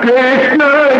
Krishna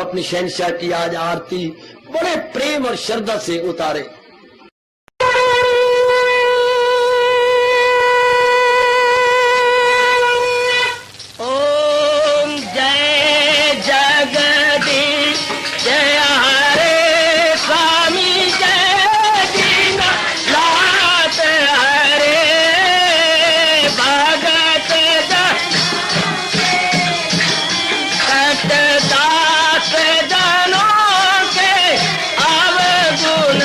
अपनी शहनशाह की आज आरती बड़े प्रेम और श्रद्धा से उतारे। ओम जय जगदीश जय हरे स्वामी जय दीनानाथ हरे भगत सतदास जनों के अवगुण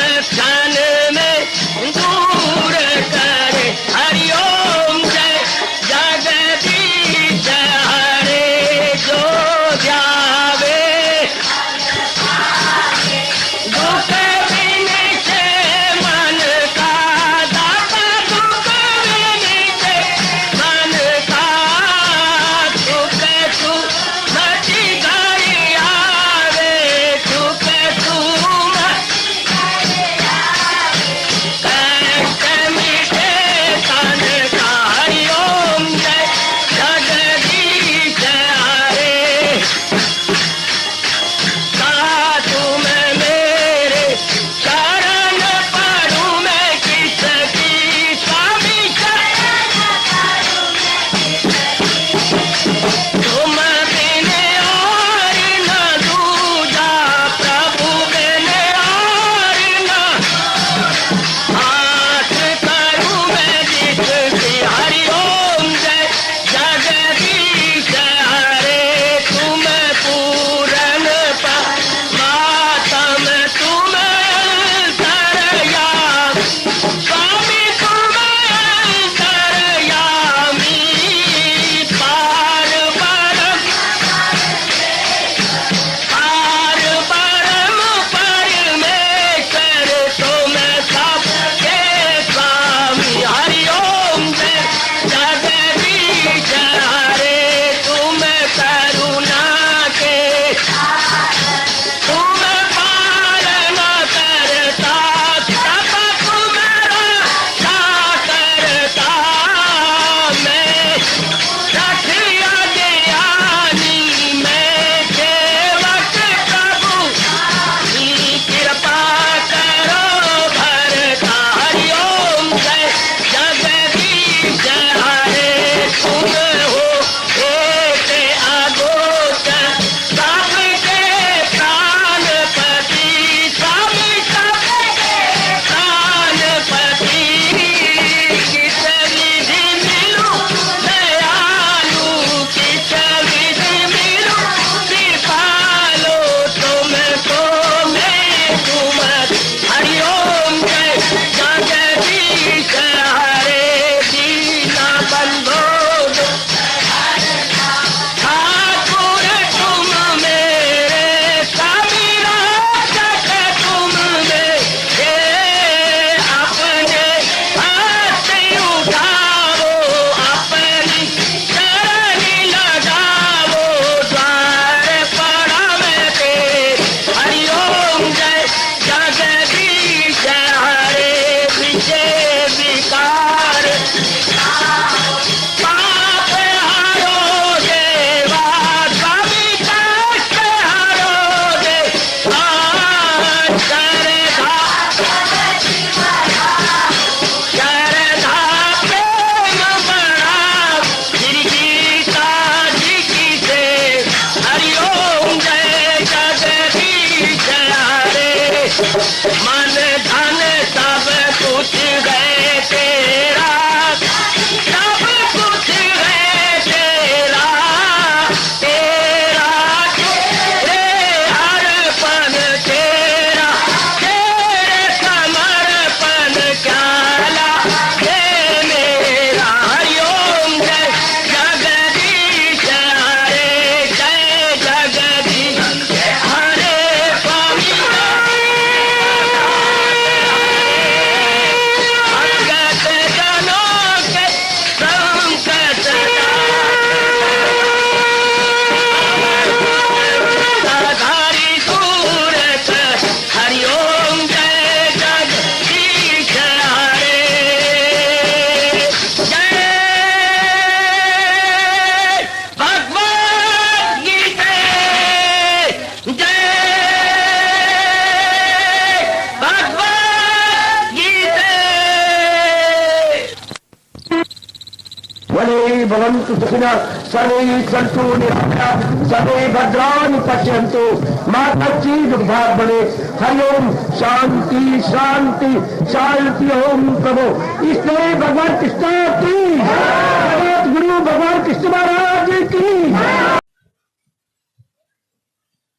भवन्तु सुखिनः सर्वे सन्तु निरामयाः सर्वे भद्राणि पश्यन्तु मा कश्चित् दुर्भाग्यं भवेत्। हरि ओम शांति शांति शांति। ओम प्रभु इसलिए भगवान कृष्ण की जगत गुरु भगवान कृष्ण महाराज की।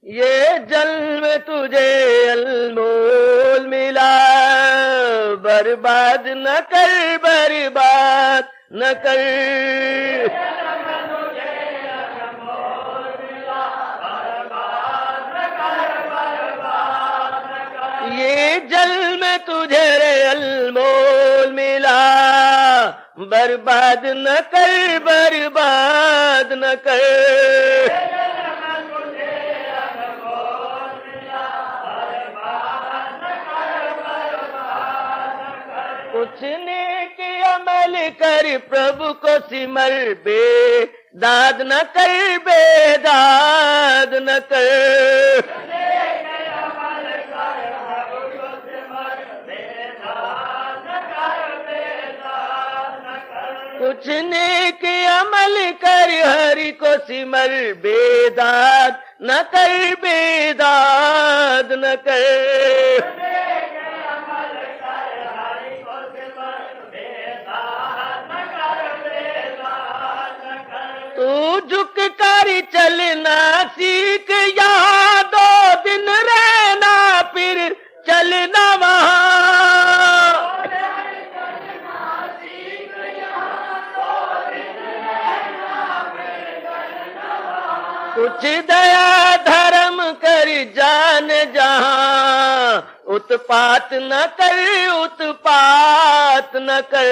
ये जन्म तुझे अनमोल मिला, बर्बाद न कर, बर्बाद न कर। ये जन्म तुझे अनमोल मिला, बर्बाद न कर, बर्बाद न कर। कुछ नेक अमल कर, प्रभु को सिमर, बेदाद न कर, बेदाद न कर। कुछ नेक अमल कर, हरि को सिमर, बेदाद न कर, बेदाद न कर। तू झुक कर चलना सीख, यहाँ 2 दिन रहना, फिर चलना वहाँ। कुछ दया धर्म कर जान जहाँ, उत्पात न कर, उत्पात न कर।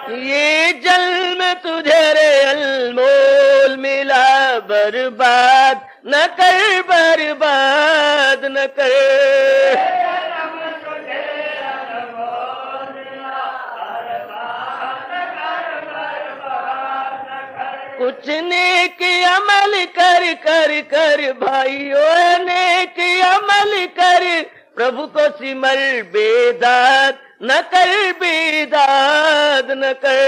ये जन्म तुझे रे अनमोल मिला, बर्बाद न कर, बर्बाद न कर। कुछ नेक अमल कर, कर कर भाइयों नेक अमल कर, प्रभु को सिमर, बेदाद न कर, बेदाद न कर।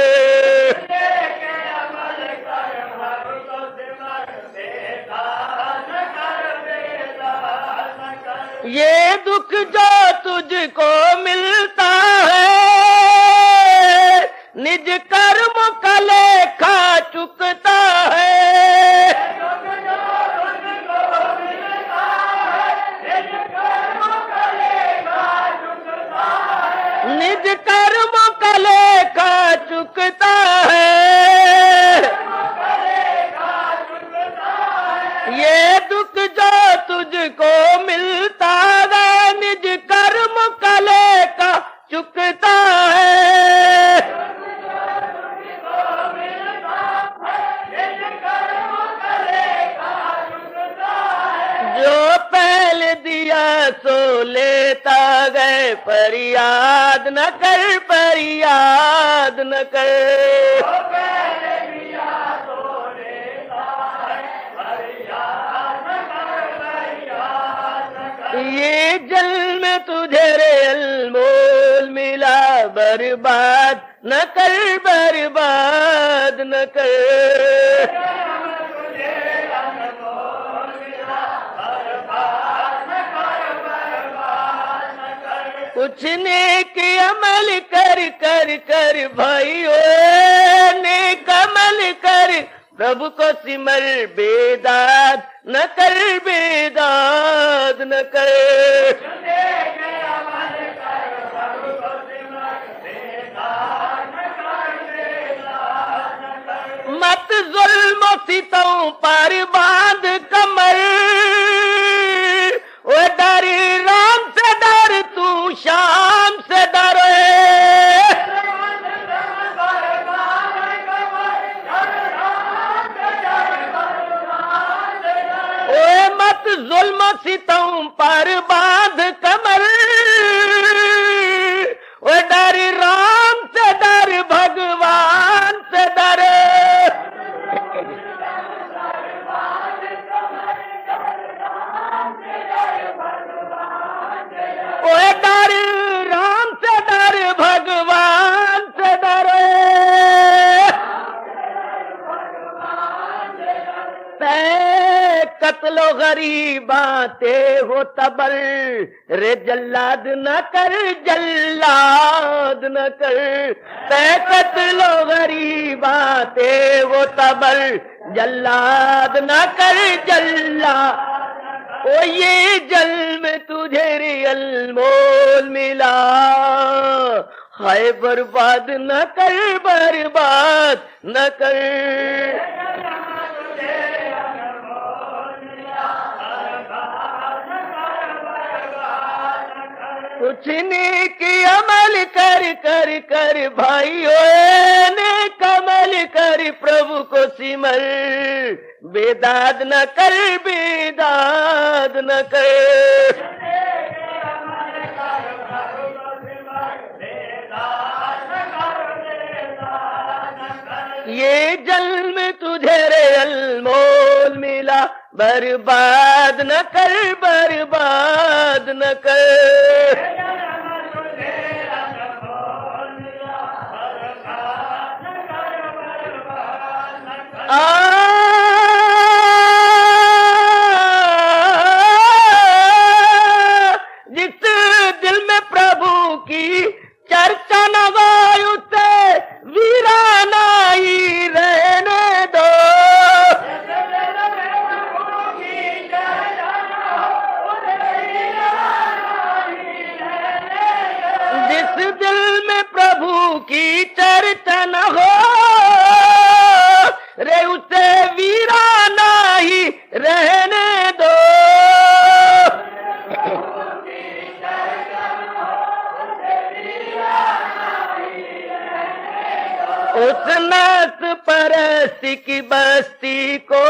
ये दुख जो तुझको मिलता है, निज कर्म का लेखा चुकता है। निज कर्म का लेखा चुकता है। ये दुख जो तुझको मिलता है, निज कर्म का लेखा चुकता है। जो पहले दिया सो लेता गए, फरियाद न कर, फरियाद न कर। ये जन्म तुझे रे अनमोल मिला, बर्बाद न कर, बर्बाद न कर। कुछ नेक अमल कर, कर कर भाइयों नेक अमल कर, प्रभु को सिमर, बेदाद न कर, बेदाद न कर। मत जुल्म सितों पर बांध कमर, ओ डर राम से डर, तू शाम से डरे। ओ मत जुल्म सितों पर बांध कमर, ओ डर राम से डर, भगवान से डरे। कत्लो गरीबाते हो तबर, रे जल्लाद न कर, जल्लाद न कर। ते कत्लो गरीबाते हो तबर, जल्लाद न कर, जल्लाद। ओ ये जल में तुझे रे अनमोल मिला, हाय बर्बाद न कर, बर्बाद न कर। कुछ नेक अमल कर कर कर भाइयों, नेक अमल कर प्रभु को सिमर, बेदाद न कर, बेदाद न कर। ये जल में तुझे रे अनमोल मिला, बर्बाद न कर, बर्बाद न कर। जिस दिल में प्रभु की चर्चा न गाय, उसे वीराना ही रहने दो। जिस दिल में प्रभु की चर्चा न हो रे, उसे वीराना ही रहने दो। उस नस परस्ती की बस्ती को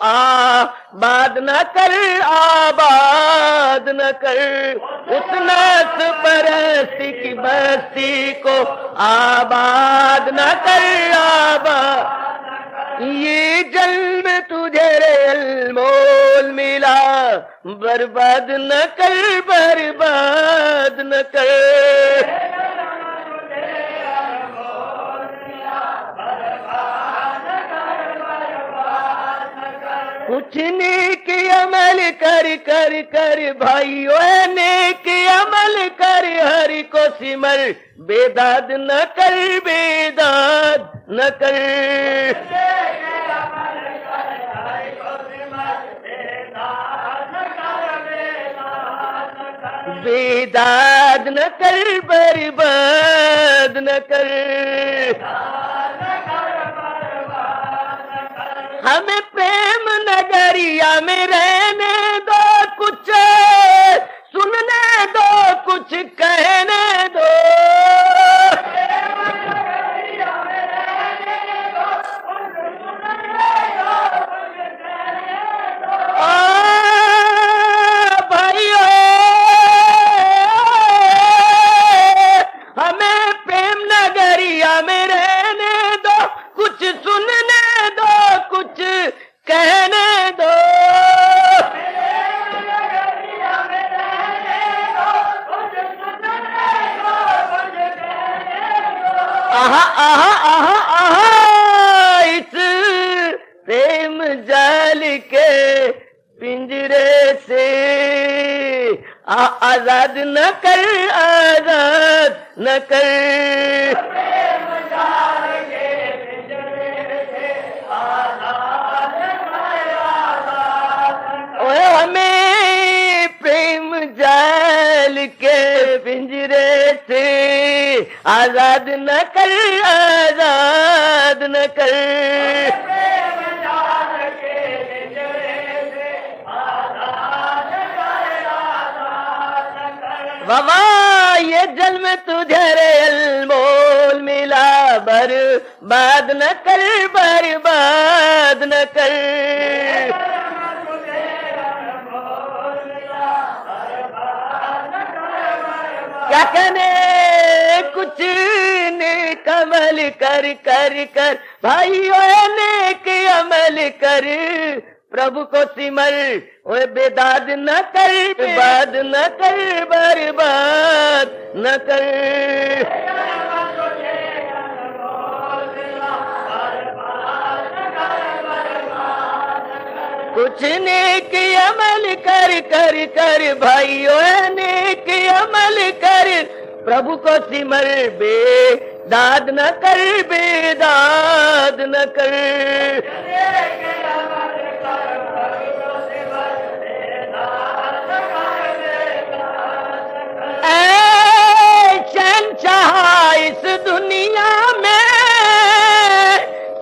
आबाद न कर, आबाद न कर। उस नस परस्ती की बस्ती को आबाद न कर, आबाद। ये जल में तुझे रे अनमोल मिला, बर्बाद न कर, बर्बाद न कर। कुछ नेक अमल कर कर कर भाइयों, नेक अमल कर हरि को सिमर, बेदाद न कर, बेदाद न कर। बेदाद न कर, बर्बाद न कर। हमें प्रेम नगरिया में रहने दो, कुछ सुनने दो, कुछ कहने दो। भाइयों, हमें प्रेम नगरिया में रहने दो, कुछ सुनने दो, कुछ कहने दो। आहा आहा आहा आहा, इस प्रेम जाल के पिंजरे से आजाद न कर, आजाद न कर। हमें प्रेम जाल के पिंजरे से आजाद न कर, आजाद न कर। बाबा ये जल में तुझे रे अनमोल मिला, बर्बाद न कर, बर्बाद न कर। क्या कहने, कुछ नेक अमल कर कर कर भाइयों, नेक अमल कर प्रभु को सिमर, ओए बेदाद न कर, बर्बाद न कर, बर्बाद न कर। कुछ नेक अमल कर कर कर भाइयों नेक अमल कर प्रभु को सिमर बेदाद न कर बेदाद न कर शहंशाह इस दुनिया में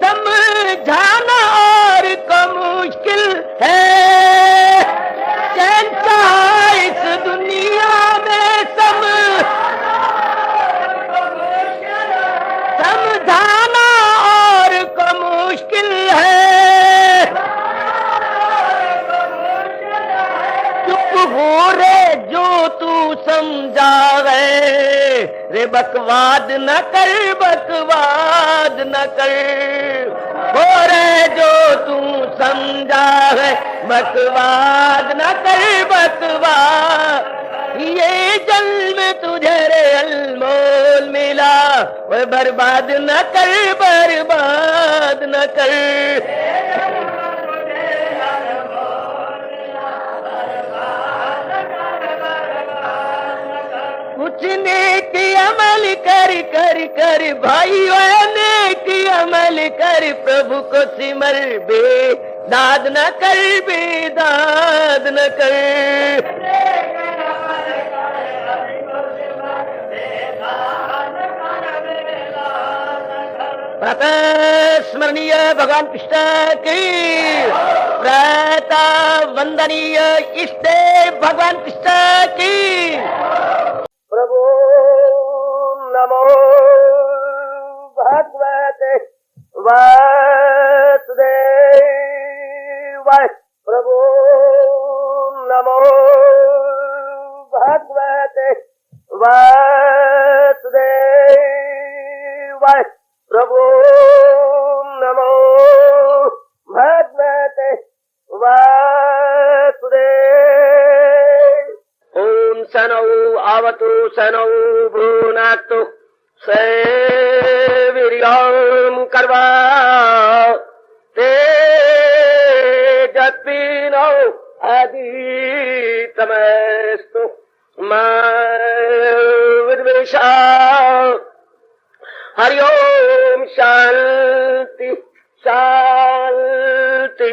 समझाना और को मुश्किल है शहंशाह इस दुनिया में समझाना और को मुश्किल है चुप हो रे जो तू समझा गए रे बकवाद न कर बकवाद न कर हो रे जो तू समझा है बकवाद न कर बकवाद ये जन्म तुझे रे अनमोल मिला वो बर्बाद न कर बर्बाद न कर कुछ नेक अमल कर कर कर भाइयों नेक अमल कर प्रभु को सिमर बेदाद न कर बेदाद न कर प्रातः स्मरणीय भगवान कृष्ण की प्रातः वंदनीय इष्ट भगवान कृष्ण की प्रभु नमो भगवते वासुदेवाय प्रभु नमो भगवते वासुदेवाय प्रभु नमो भगवते वासुदेवाय ओम सनौ आवतु सनौ भुनातु सेवीर्यं कर्वा तेजस्विनो अदितमस्तु मा विद्वेषा हरि ओम शांति शांति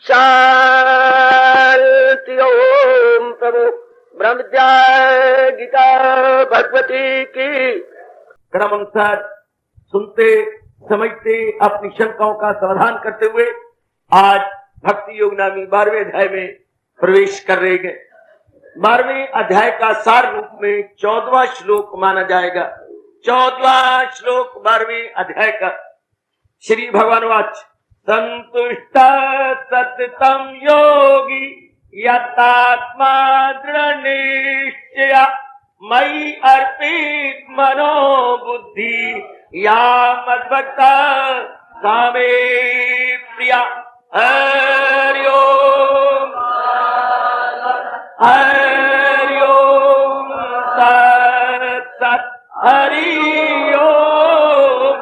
शांति ओम प्रभु ब्रह्म विद्या गीता भगवती की क्रमानुसार सुनते समझते अपनी शंकाओं का समाधान करते हुए आज भक्ति योग नामी 12वें अध्याय में प्रवेश कर रहे हैं। 12वें अध्याय का सार रूप में 14वां श्लोक माना जाएगा। 14वां श्लोक 12वें अध्याय का श्री भगवान वाच संतुष्ट सततम योगी यतात्मा दृढ़ निश्चय मयि अर्पित मनो बुद्धि या मद्भक्त सामे प्रिया हरि ओम तत्सत् हरि ओम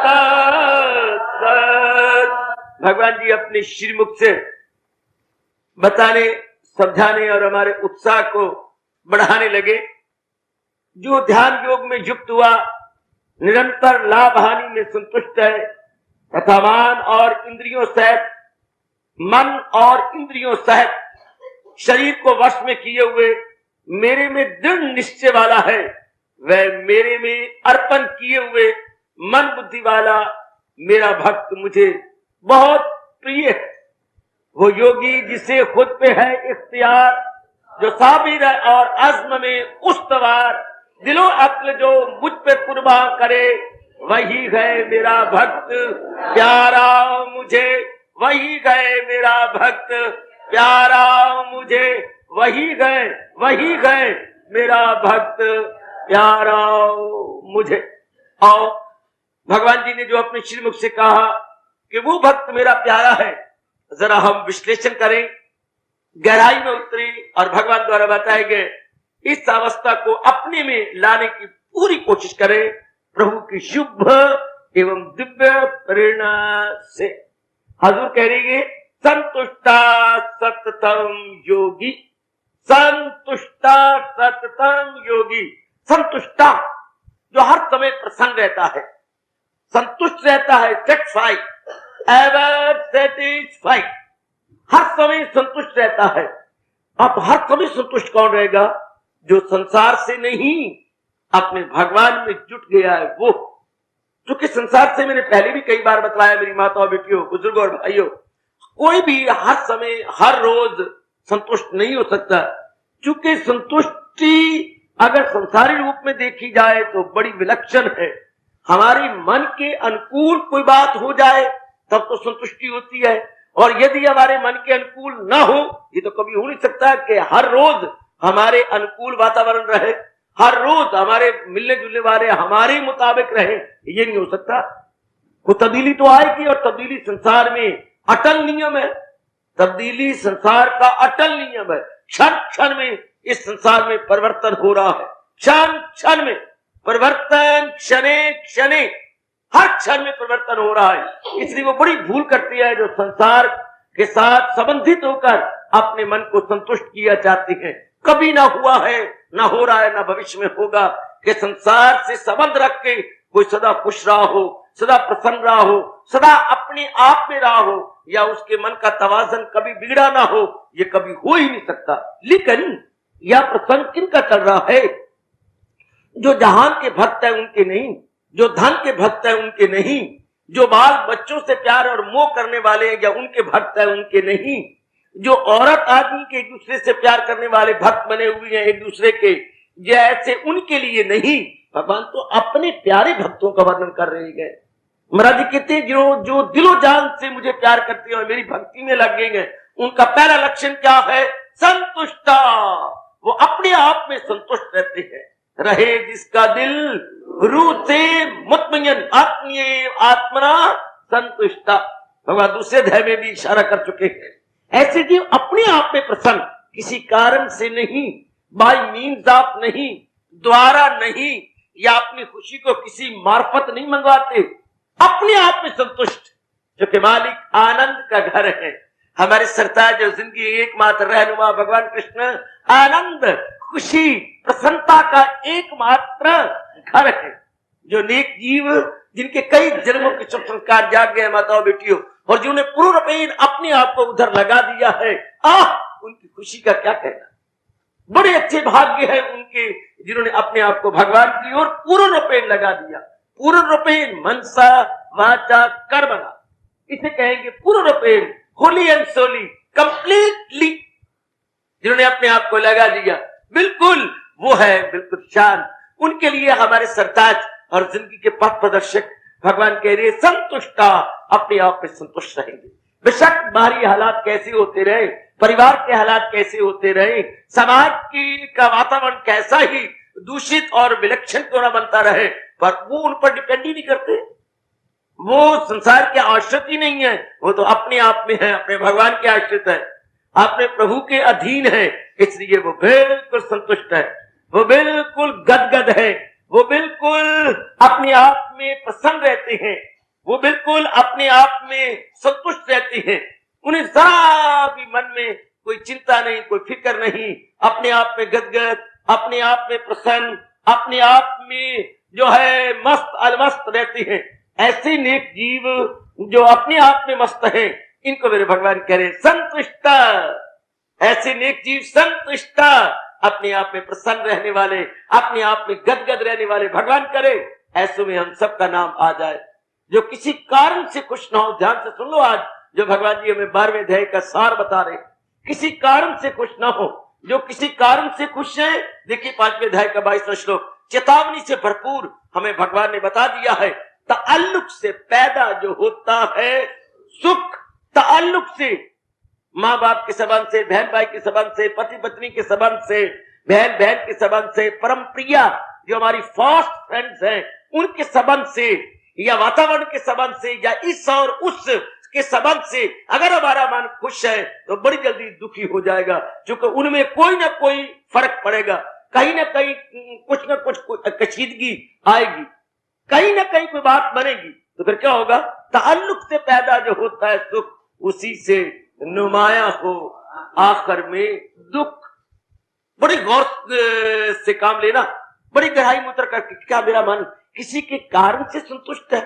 तत्सत्। भगवान जी अपने श्रीमुख से बताने समझाने और हमारे उत्साह को बढ़ाने लगे। जो ध्यान योग में युक्त हुआ निरंतर लाभ हानि में संतुष्ट है तथा मन और इंद्रियों सहित शरीर को वश में किए हुए मेरे में दृढ़ निश्चय वाला है, वह मेरे में अर्पण किए हुए मन बुद्धि वाला मेरा भक्त मुझे बहुत प्रिय है। वो योगी जिसे खुद पे है इख्तियार, जो साबिर है और अज़्म में उस्तवार, दिलो अक्ल जो मुझ पे कुर्बान करे, वही है मेरा भक्त प्यारा मुझे, वही है मेरा भक्त प्यारा मुझे, वही है मेरा भक्त प्यारा मुझे। और भगवान जी ने जो अपने श्रीमुख से कहा कि वो भक्त मेरा प्यारा है, जरा हम विश्लेषण करें, गहराई में उतरे और भगवान द्वारा बताए गए इस अवस्था को अपने में लाने की पूरी कोशिश करें प्रभु की शुभ एवं दिव्य प्रेरणा से। हजूर कह रही है संतुष्टा सततम योगी, संतुष्टा सततम योगी। संतुष्टा जो हर समय प्रसन्न रहता है, संतुष्ट रहता है, सेटिस्फाइड, एवर सेटिस्फाइड, हर समय संतुष्ट रहता है। अब हर समय संतुष्ट कौन रहेगा? जो संसार से नहीं अपने भगवान में जुट गया है वो। क्योंकि संसार से मैंने पहले भी कई बार बतलाया मेरी माताओं, बेटियों, बुजुर्गों और भाइयों, कोई भी हर समय हर रोज संतुष्ट नहीं हो सकता। क्योंकि संतुष्टि अगर संसारी रूप में देखी जाए तो बड़ी विलक्षण है। हमारी मन के अनुकूल कोई बात हो जाए तब तो संतुष्टि होती है, और यदि हमारे मन के अनुकूल ना हो, ये तो कभी हो नहीं सकता कि हर रोज हमारे अनुकूल वातावरण रहे, हर रोज हमारे मिलने जुलने वाले हमारे मुताबिक रहे, ये नहीं हो सकता। वो तब्दीली तो आएगी, और तब्दीली संसार में अटल नियम है। तब्दीली संसार का अटल नियम है। क्षण क्षण में इस संसार में परिवर्तन हो रहा है, क्षण क्षण में परिवर्तन, क्षणे क्षणे हर क्षण में परिवर्तन हो रहा है। इसलिए वो बड़ी भूल करती है जो संसार के साथ संबंधित होकर अपने मन को संतुष्ट किया चाहती है। कभी ना हुआ है, ना हो रहा है, ना भविष्य में होगा कि संसार से संबंध रख के कोई सदा खुश रहा हो, सदा प्रसन्न रहा हो, सदा अपने आप में रहा हो, या उसके मन का तवाज़न कभी बिगड़ा ना हो। ये कभी हो ही नहीं सकता। लेकिन यह प्रसंग किनका चल रहा है? जो जहान के भक्त है उनके नहीं, जो धन के भक्त है उनके नहीं, जो बाल बच्चों से प्यार और मोह करने वाले या उनके भक्त है उनके नहीं, जो औरत आदमी के एक दूसरे से प्यार करने वाले भक्त बने हुए हैं एक दूसरे के, जैसे उनके लिए नहीं। भगवान तो अपने प्यारे भक्तों का वर्णन कर रहे हैं। महाराज जी कहते हैं जो दिलो जान से मुझे प्यार करते हैं और मेरी भक्ति में लग गए हैं, उनका पहला लक्षण क्या है? संतुष्टा। वो अपने आप में संतुष्ट रहते हैं। रहे जिसका दिल रूह से मुतमय्यन आत्मीय आत्मना संतुष्टा। भगवान दूसरे अध्याय में भी इशारा कर चुके हैं। ऐसे जीव अपने आप में प्रसन्न, किसी कारण से नहीं, बाय मीन्स ऑफ नहीं, द्वारा नहीं, या अपनी खुशी को किसी मार्फत नहीं मंगवाते, अपने आप में संतुष्ट, जो कि मालिक आनंद का घर है। हमारे सरताज जो जिंदगी एकमात्र रहनुमा भगवान कृष्ण आनंद, खुशी, प्रसन्नता का एकमात्र घर है। जो नेक जीव जिनके कई जन्मों के शुभ संस्कार जाग गए माताओं बेटियों, और जिन्होंने पूर्ण रूपेण अपने आप को उधर लगा दिया है, उनकी खुशी का क्या कहना। बड़े अच्छे भाग्य है उनके जिन्होंने अपने आप को भगवान की ओर पूर्ण रूपेण लगा दिया। पूर्ण रूपेण मनसा वाचा कर्मणा, इसे कहेंगे पूर्ण रूपेण, होली एंड सोली, कंप्लीटली जिन्होंने अपने आप को लगा दिया, बिल्कुल वो है बिल्कुल शांत। उनके लिए हमारे सरताज और जिंदगी के पथ प्रदर्शक भगवान कह रहे संतुष्टा, अपने आप में संतुष्ट रहेंगे। बेशक बाहरी हालात कैसे होते रहे, परिवार के हालात कैसे होते रहे, समाज की का वातावरण कैसा ही दूषित और विलक्षण क्यों न बनता रहे, पर वो उन पर डिपेंड ही नहीं करते। वो संसार के आश्रित ही नहीं है, वो तो अपने आप में है, अपने भगवान के आश्रित है, अपने प्रभु के अधीन है। इसलिए वो बिल्कुल संतुष्ट है, वो बिल्कुल गदगद है, वो बिल्कुल अपने आप में प्रसन्न रहते हैं, वो बिल्कुल अपने आप में संतुष्ट रहते हैं। उन्हें जरा भी मन में कोई चिंता नहीं, कोई फिक्र नहीं, अपने आप में गदगद, अपने आप में प्रसन्न, अपने आप में जो है मस्त अलमस्त रहते हैं। ऐसे नेक जीव जो अपने आप में मस्त हैं, इनको मेरे भगवान कह रहे संतुष्टा। ऐसे नेक जीव संतुष्टा, अपने आप में प्रसन्न रहने वाले, अपने आप में गदगद रहने वाले भगवान करे ऐसो में हम सबका नाम आ जाए। जो किसी कारण से खुश ना हो, ध्यान से सुन लो आज जो भगवान जी हमें 12वें अध्याय का सार बता रहे। किसी कारण से खुश ना हो, जो किसी कारण से खुश है, देखिए 5वें अध्याय का 22वां श्लोक, चेतावनी से भरपूर हमें भगवान ने बता दिया है। ताल्लुक से पैदा जो होता है सुख, ताल्लुक से, माँ बाप के संबंध से, बहन भाई के संबंध से, पति पत्नी के संबंध से, बहन बहन के संबंध से, परम प्रिया जो हमारी फास्ट फ्रेंड्स हैं उनके संबंध से, या वातावरण के संबंध से, या इस और उस के संबंध से अगर हमारा मन खुश है तो बड़ी जल्दी दुखी हो जाएगा, क्योंकि उनमें कोई ना कोई फर्क पड़ेगा, कहीं ना कहीं कुछ ना कुछ कशीदगी आएगी, कहीं ना कहीं कोई बात बनेगी। तो फिर क्या होगा? ताल्लुक से पैदा जो होता है सुख, उसी से नुमाया हो आखिर में दुख। बड़ी गौर से काम लेना, बड़ी गहराई में उतर कर, क्या मेरा मन किसी के कारण से संतुष्ट है?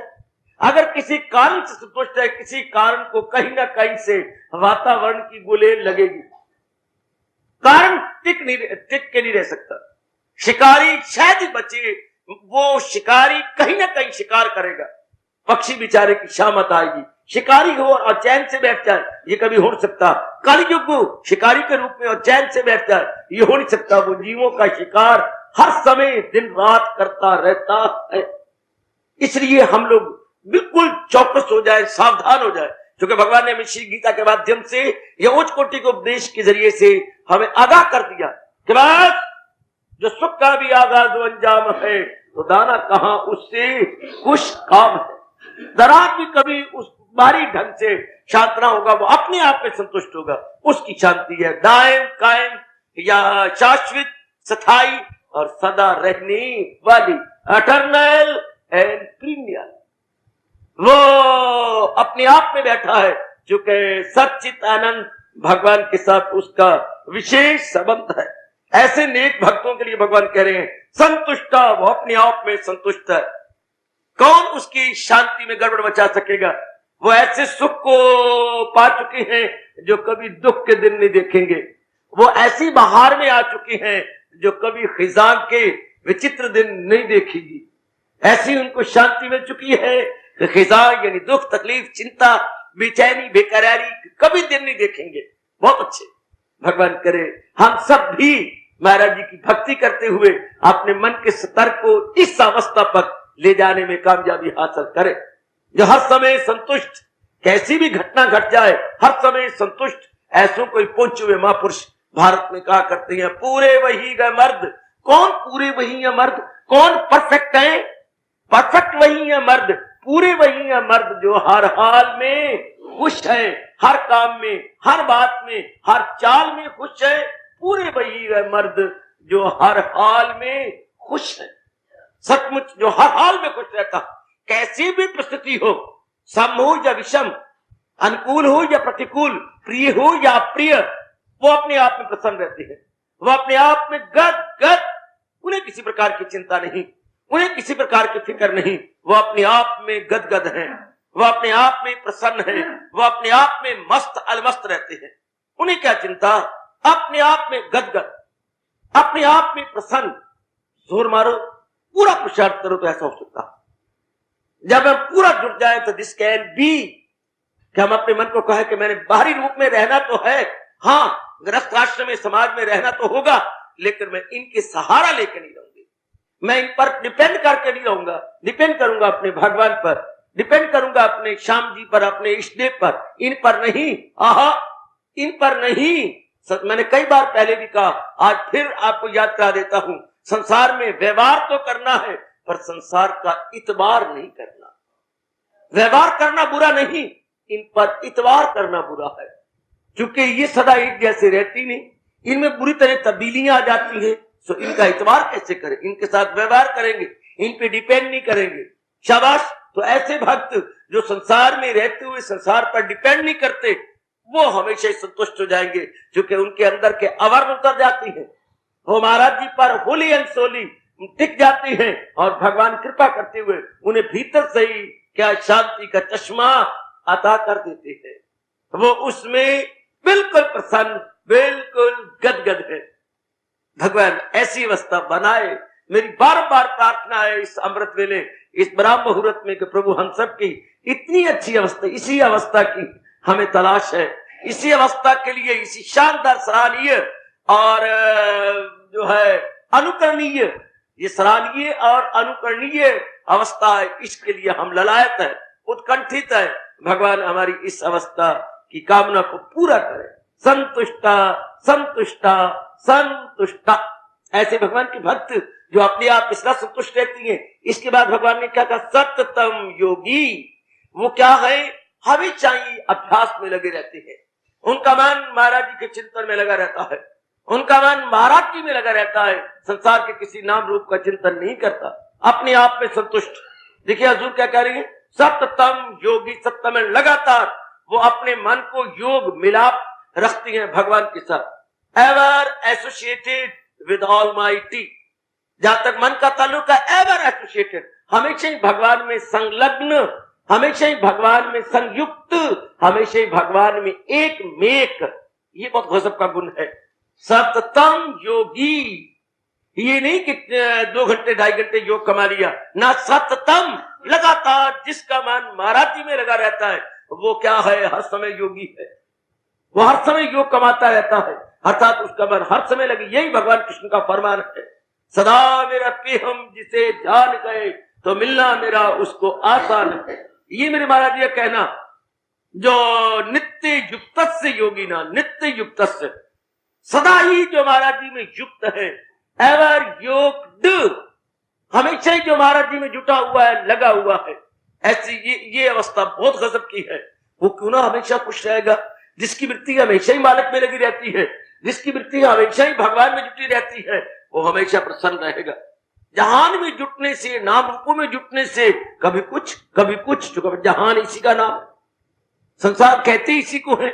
अगर किसी कारण से संतुष्ट है, किसी कारण को कहीं ना कहीं से वातावरण की गुलेल लगेगी, कारण टिक के नहीं रह सकता। शिकारी शायद ही बचे, वो शिकारी कहीं ना कहीं शिकार करेगा। पक्षी बेचारे की शामत आएगी, शिकारी हो और चैन से बैठ जाए, ये कभी हो नहीं सकता। कलयुग शिकारी के रूप में और चैन से बैठ जाए, ये हो नहीं सकता। वो जीवों का शिकार हर समय दिन रात करता रहता है। इसलिए हम लोग बिल्कुल चौकस हो जाए, सावधान हो जाए, क्योंकि भगवान ने श्री गीता के माध्यम से यह उच्च कोटि के उपदेश के जरिए से हमें आगाह कर दिया कि बस जो सुख का भी आगाज अंजाम है, तो दाना कहां उससे कुछ काम है। दराज भी कभी उस बारी ढंग से शांत ना होगा, वो अपने आप में संतुष्ट होगा, उसकी शांति है दायम कायम या शाश्वत, स्थायी और सदा रहने वाली, अटर्नल एंड प्रीमियर। वो अपने आप में बैठा है, चूंकि सच्चित आनंद भगवान के साथ उसका विशेष संबंध है। ऐसे नेक भक्तों के लिए भगवान कह रहे हैं संतुष्टा, वो अपने आप में संतुष्ट है। कौन उसकी शांति में गड़बड़ मचा सकेगा? वो ऐसे सुख को पा चुके हैं जो कभी दुख के दिन नहीं देखेंगे। वो ऐसी बहार में आ चुके हैं जो कभी खिजां के विचित्र दिन नहीं देखेगी। ऐसी उनको शांति मिल चुकी है कि खिजां यानी दुख, तकलीफ, चिंता, बेचैनी, बेकरारी कभी दिन नहीं देखेंगे। बहुत अच्छे। भगवान करे हम सब भी महाराज जी की भक्ति करते हुए अपने मन के स्तर को इस अवस्था पर ले जाने में कामयाबी हासिल करें, जो हर समय संतुष्ट, कैसी भी घटना घट जाए हर समय संतुष्ट। ऐसों कोई पहुंचे हुए महापुरुष भारत में कहा करते हैं पूरे वही गए मर्द। कौन पूरे वही है मर्द? कौन परफेक्ट है? परफेक्ट वही है मर्द, पूरे वही है मर्द जो हर हाल में खुश है, हर काम में, हर बात में, हर चाल में खुश है। पूरे वही है मर्द जो हर हाल में खुश है। सचमुच जो हर हाल में खुश रहता, कैसी भी परिस्थिति हो, सम हो या विषम, अनुकूल हो या प्रतिकूल, प्रिय हो या अप्रिय, वो अपने आप में प्रसन्न रहते हैं। वो अपने आप में गद, उन्हें किसी प्रकार की चिंता नहीं, उन्हें किसी प्रकार की फिक्र नहीं। वो अपने आप में गदगद हैं, वो अपने आप में प्रसन्न हैं, वो अपने आप में मस्त अलमस्त रहते हैं। उन्हें क्या चिंता? अपने आप में गदगद, अपने आप में प्रसन्न। जोर मारो, पूरा पुरुषार्थ करो तो ऐसा हो सकता। जब हम पूरा जुट जाए तो दिस कैन बी, कि हम अपने मन को कहे कि मैंने बाहरी रूप में रहना तो है, हाँ गृहस्थ आश्रम में, समाज में रहना तो होगा, लेकिन मैं इनके सहारा लेकर नहीं रहूंगी, मैं इन पर डिपेंड करके नहीं रहूंगा। डिपेंड करूंगा अपने भगवान पर, डिपेंड करूंगा अपने श्याम जी पर, अपने इष्ट देव पर, इन पर नहीं। आहा, इन पर नहीं। मैंने कई बार पहले भी कहा, आज फिर आपको याद करा देता हूं, संसार में व्यवहार तो करना है पर संसार का इतबार नहीं करना। व्यवहार करना बुरा नहीं, इन पर इतबार करना बुरा है, क्योंकि ये सदा एक जैसे रहती नहीं, इनमें बुरी तरह तब्दीलियां आ जाती है। सो इनका इतबार कैसे करें? इनके साथ व्यवहार करेंगे, इन पे डिपेंड नहीं करेंगे। शाबाश। तो ऐसे भक्त जो संसार में रहते हुए संसार पर डिपेंड नहीं करते, वो हमेशा ही संतुष्ट हो जाएंगे, क्योंकि उनके अंदर के आवरण उतर जाती है। वो महाराज जी पर होली एंड सोली टिक जाती हैं और भगवान कृपा करते हुए उन्हें भीतर से ही क्या शांति का चश्मा अता कर देते हैं। वो उसमें बिल्कुल प्रसन्न, बिल्कुल गदगद है। भगवान ऐसी अवस्था बनाए। मेरी बार बार प्रार्थना है इस अमृत वेले, इस ब्राह्म मुहूर्त में कि प्रभु हम सब की इतनी अच्छी अवस्था, इसी अवस्था की हमें तलाश है। इसी अवस्था के लिए, इसी शानदार, सराहनीय और जो है अनुकरणीय, ये सराहनीय और अनुकरणीय अवस्था है, इसके लिए हम ललायत है, उत्कंठित है। भगवान हमारी इस अवस्था की कामना को पूरा करे। संतुष्टा संतुष्टा संतुष्टा। ऐसे भगवान के भक्त जो अपने आप इसलिए संतुष्ट रहती हैं। इसके बाद भगवान ने क्या कहा? सततम योगी। वो क्या है? हमेशा ही अभ्यास में लगे रहते हैं। उनका मन महाराज जी के चिंतन में लगा रहता है, उनका मन महाराज जी में लगा रहता है, संसार के किसी नाम रूप का चिंतन नहीं करता, अपने आप में संतुष्ट। देखिए हजूर क्या कह रही है? सततम योगी, सत्य में लगातार वो अपने मन को योग मिलाप रखती हैं भगवान के साथ, एवर एसोसिएटेड विद ऑलमाइटी। जहां तक मन का ताल्लुक है, एवर एसोसिएटेड, हमेशा ही भगवान में संलग्न, हमेशा ही भगवान में संयुक्त, हमेशा ही भगवान में एक मेक। ये बहुत गजब का गुण है। सततम योगी, ये नहीं कि 2 घंटे 2.5 घंटे योग कमा लिया ना, सततम, लगातार जिसका मन महाराज जी में लगा रहता है वो क्या है, हर समय योगी है। वो हर समय योग कमाता रहता है, अर्थात उसका मन हर समय लगे। यही भगवान कृष्ण का फरमान है, सदा मेरा पेहम जिसे ध्यान गए तो मिलना मेरा उसको आसान है। ये मेरे महाराज जी का कहना, जो नित्य युक्त से योगी ना, नित्य युक्त से, सदा ही जो महाराज जी में युक्त है, एवर योग्ड, हमेशा ही जो महाराज जी में जुटा हुआ है, लगा हुआ है, ऐसी ये अवस्था बहुत गजब की है। वो क्यों ना हमेशा खुश रहेगा, जिसकी वृत्ति हमेशा ही मालिक में लगी रहती है, जिसकी वृत्ति हमेशा ही भगवान में जुटी रहती है, वो हमेशा प्रसन्न रहेगा। जहान में जुटने से, नाम रूपों में जुटने से कभी कुछ कभी कुछ, जो कभी जहान इसी का नाम, संसार कहते इसी को है,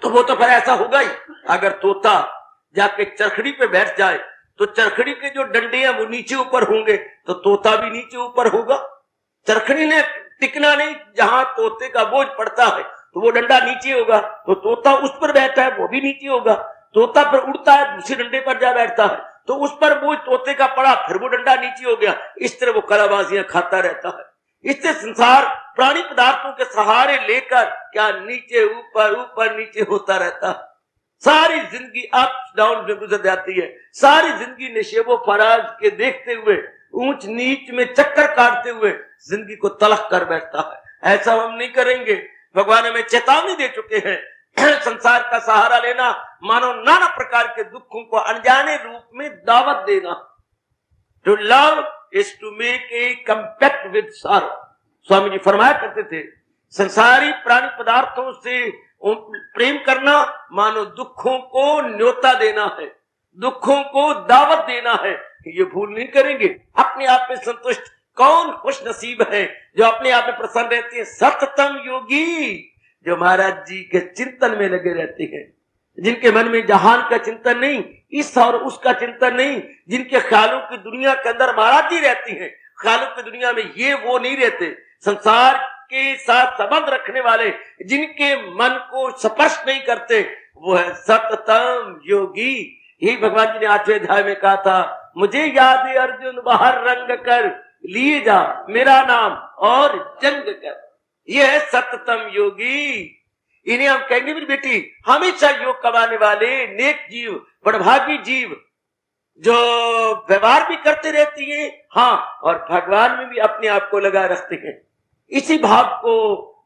तो वो तो फिर ऐसा होगा ही। अगर तोता जाके चरखड़ी पे बैठ जाए तो चरखड़ी के जो डंडे हैं वो नीचे ऊपर होंगे, तो तोता भी नीचे ऊपर होगा। चरखड़ी ने टिकना नहीं, जहां तोते का बोझ पड़ता है तो वो डंडा नीचे होगा, तो तोता उस पर बैठा है वो भी नीचे होगा। तोता पर उड़ता है, दूसरे डंडे पर जा बैठता है, तो उस पर बोझ तोते का पड़ा, फिर वो डंडा नीचे हो गया। इस तरह वो कलाबाजियां खाता रहता है। इससे संसार प्राणी पदार्थों के सहारे लेकर क्या नीचे ऊपर ऊपर नीचे होता रहता है। सारी जिंदगी अप डाउन में गुजर जाती है, सारी जिंदगी नशेबो फराज के देखते हुए, ऊंच नीच में चक्कर काटते हुए जिंदगी को तलख कर बैठता है। ऐसा हम नहीं करेंगे। भगवान हमें चेतावनी दे चुके हैं, संसार का सहारा लेना मानो नाना प्रकार के दुखों को अनजाने रूप में दावत देना। To love is to make a compact with sorrow. Swami ji फरमाया करते थे, संसारी प्राणी पदार्थों से प्रेम करना मानो दुखों को न्योता देना है, दुखों को दावत देना है। ये भूल नहीं करेंगे। अपने आप में संतुष्ट कौन खुश नसीब है जो अपने आप में प्रसन्न रहते हैं। सततम योगी, जो महाराज जी के चिंतन में लगे रहते हैं, जिनके मन में जहान का चिंतन नहीं, इस और उसका चिंतन नहीं, जिनके ख्यालों की दुनिया के अंदर महाराज जी रहती हैं, ख्यालों की दुनिया में ये वो नहीं रहते। संसार के साथ संबंध रखने वाले, जिनके मन को स्पर्श नहीं करते, वो है सततम योगी। यही भगवान जी ने 8वें अध्याय में कहा था, मुझे याद है अर्जुन बाहर रंग कर लिए जा मेरा नाम और जंग कर। यह है सततम योगी। इन्हें हम कहेंगे मेरी बेटी, हमेशा योग कमाने वाले नेक जीव, बड़भागी जीव, जो व्यवहार भी करते रहती है, हाँ, और भगवान में भी अपने आप को लगा रखते हैं। इसी भाव को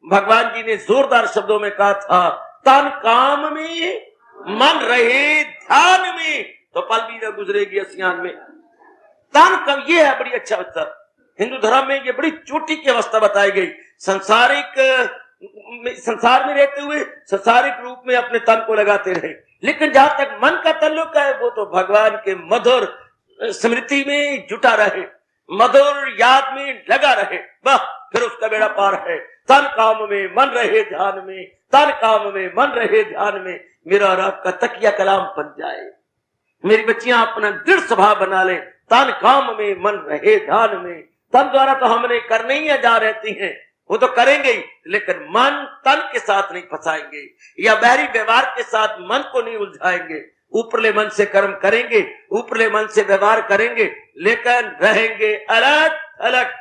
भगवान जी ने जोरदार शब्दों में कहा था, तन काम में मन रहे ध्यान में तो पल भी न गुजरेगी असियान में। तन कम, ये है बड़ी अच्छा अवस्था। हिंदू धर्म में ये बड़ी चोटी की अवस्था बताई गई। संसार में रहते हुए संसारिक रूप में अपने तन को लगाते रहे, लेकिन जहां तक मन का ताल्लुक है वो तो भगवान के मधुर स्मृति में जुटा रहे, मधुर याद में लगा रहे, वाह, फिर उसका बेड़ा पार है। तन काम में मन रहे ध्यान में, तन काम में मन रहे ध्यान में, मेरा और आपका तकिया कलाम बन जाए। मेरी बच्चियां अपना दृढ़ स्वभाव बना ले, तन काम में मन रहे ध्यान में। तन द्वारा तो हमने करने ही जा रहती हैं, वो तो करेंगे ही, लेकिन मन तन के साथ नहीं फंसाएंगे या बाहरी व्यवहार के साथ मन को नहीं उलझाएंगे। ऊपरले मन से कर्म करेंगे, ऊपरले मन से व्यवहार करेंगे, लेकिन रहेंगे अलग अलग।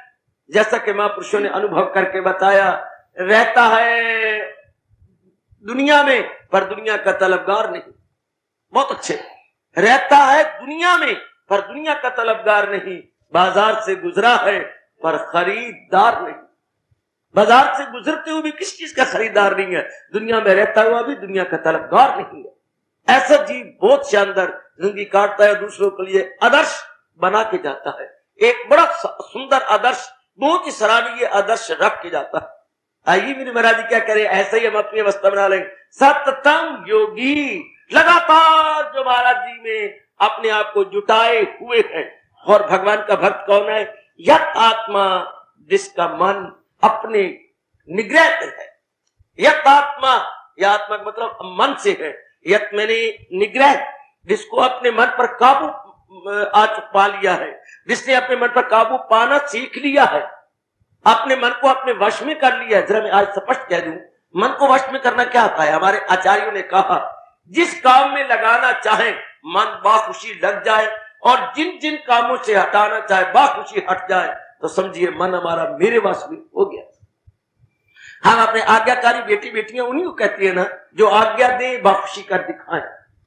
जैसा कि महापुरुषों ने अनुभव करके बताया, रहता है दुनिया में पर दुनिया का तलबगार नहीं। बहुत अच्छे, रहता है दुनिया में पर दुनिया का तलबगार नहीं। बाजार से गुजरा है पर खरीदार नहीं। बाजार से गुजरते हुए भी किस चीज का खरीदार नहीं है, दुनिया में रहता हुआ भी दुनिया का तलबगार नहीं है। ऐसा जीव बहुत शानदार जिंदगी काटता है, दूसरों के लिए आदर्श बना के जाता है। एक बड़ा सुंदर आदर्श, बहुत ही सराहनीय आदर्श रख के जाता है। आइए मेरी महाराज क्या करे, ऐसे ही हम अपनी अवस्था बना लेंगे। सततम योगी, लगातार जो महाराज जी में अपने आप को जुटाए हुए हैं। और भगवान का भक्त कौन है? यह आत्मा जिसका मन अपने निग्रह पर है। यत आत्मा, यह आत्मा का मतलब मन से है। यत मैंने निग्रह, जिसको अपने मन पर काबू आज पा लिया है, जिसने अपने मन पर काबू पाना सीख लिया है, अपने मन को अपने वश में कर लिया है। जरा मैं आज स्पष्ट कह दूं, मन को वश में करना क्या होता है? हमारे आचार्यों ने कहा, जिस काम में लगाना चाहे मन बाखुशी लग जाए, और जिन जिन कामों से हटाना चाहे बाखुशी हट जाए, तो समझिए मन हमारा मेरे वश में हो गया। हम अपने आज्ञाकारी बेटी बेटियां उन्हीं को कहती है ना, जो आज्ञा दे बाखुशी कर दिखाएं।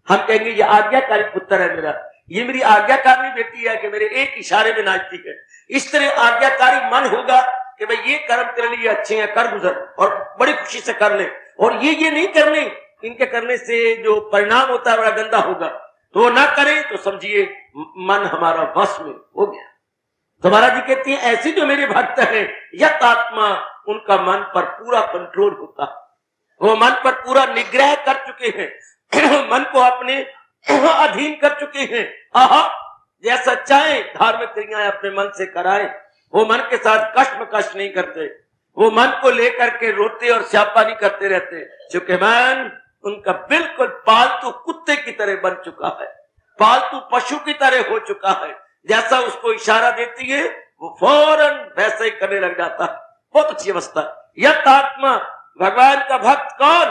हम कहेंगे ये आज्ञाकारी पुत्र है मेरा, ये मेरी आज्ञाकारी बेटी है कि मेरे एक इशारे में नाचती है। इस तरह आज्ञाकारी मन होगा कि भाई ये कर्म तेरे लिए अच्छे हैं, कर गुजर, और बड़ी खुशी से कर ले। और ये नहीं करने, इनके करने से जो परिणाम होता है बड़ा गंदा होगा, तो वो ना करें, तो समझिए मन हमारा वश में हो गया। तो महाराज जी कहते हैं ऐसे जो मेरे भक्त हैं, यत आत्मा, उनका मन पर पूरा कंट्रोल होता है, वो मन पर पूरा निग्रह कर चुके हैं, मन को अपने अधीन कर चुके हैं। आहा, जैसा चाहे धार्मिक क्रियाएं अपने मन से कराएं, वो मन के साथ कष्ट नहीं करते, वो मन को लेकर के रोते और स्यापा नहीं करते रहते, क्योंकि मन उनका बिल्कुल पालतू कुत्ते की तरह बन चुका है, पालतू पशु की तरह हो चुका है। जैसा उसको इशारा देती है वो फौरन वैसे ही करने लग जाता है। बहुत अच्छी अवस्था। यत आत्मा, भगवान का भक्त कौन?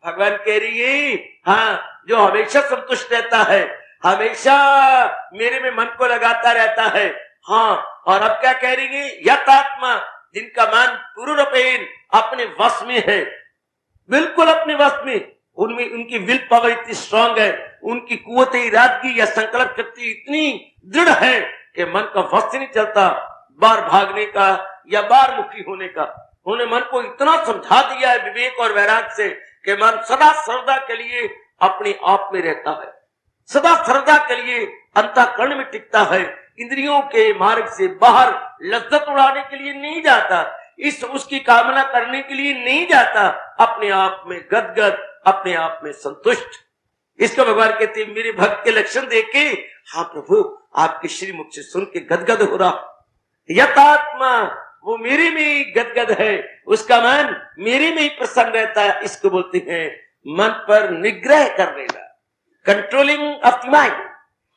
भगवान कह रही है, हाँ, जो हमेशा संतुष्ट रहता है, हमेशा मेरे में मन को लगाता रहता है। हाँ, और अब क्या कह रही है? यत आत्मा, जिनका मन पूर्ण रूपेण अपने वश में है, बिल्कुल अपने वश में, उनमें उनकी विल पावर इतनी स्ट्रांग है, उनकी कुव्वत इरादगी या संकल्प शक्ति इतनी दृढ़ है कि मन का वश नहीं चलता बाहर भागने का या बाहर मुखी होने का। उन्होंने मन को इतना समझा दिया है विवेक और वैराग्य से कि मन सदा सर्वदा के लिए अपने आप में रहता है, सदा सर्वदा के लिए अंतःकरण में टिकता है, इंद्रियों के मार्ग से बाहर लज्जत उड़ाने के लिए नहीं जाता, इस उसकी कामना करने के लिए नहीं जाता, अपने आप में गदगद, अपने आप में संतुष्ट। इसको भगवान कहते हैं मेरे भक्त के लक्षण देख के, हाँ प्रभु आपके श्री मुख से सुन के गदगद हो रहा। यत आत्मा, वो मेरे में ही गदगद है, उसका मन मेरे में ही प्रसन्न रहता है। इसको बोलते हैं मन पर निग्रह कर लेना, controlling of the mind,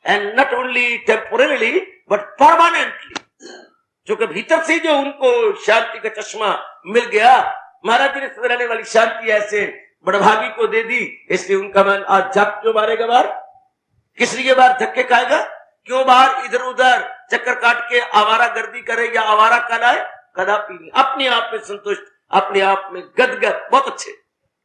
and not only temporarily but permanently. जो कि भीतर से जो उनको शांति का चश्मा मिल गया, महाराज जी ने रहने वाली शांति ऐसे बड़भागी को दे दी, इसलिए उनका मन आज झक क्यों मारेगा बाहर, किस लिए बाहर धक्के खाएगा, क्यों बाहर इधर उधर चक्कर काट के आवारा गर्दी करे या आवारा कहलाए, कदापि नहीं। अपने आप में संतुष्ट, अपने आप में गदगद। बहुत अच्छे।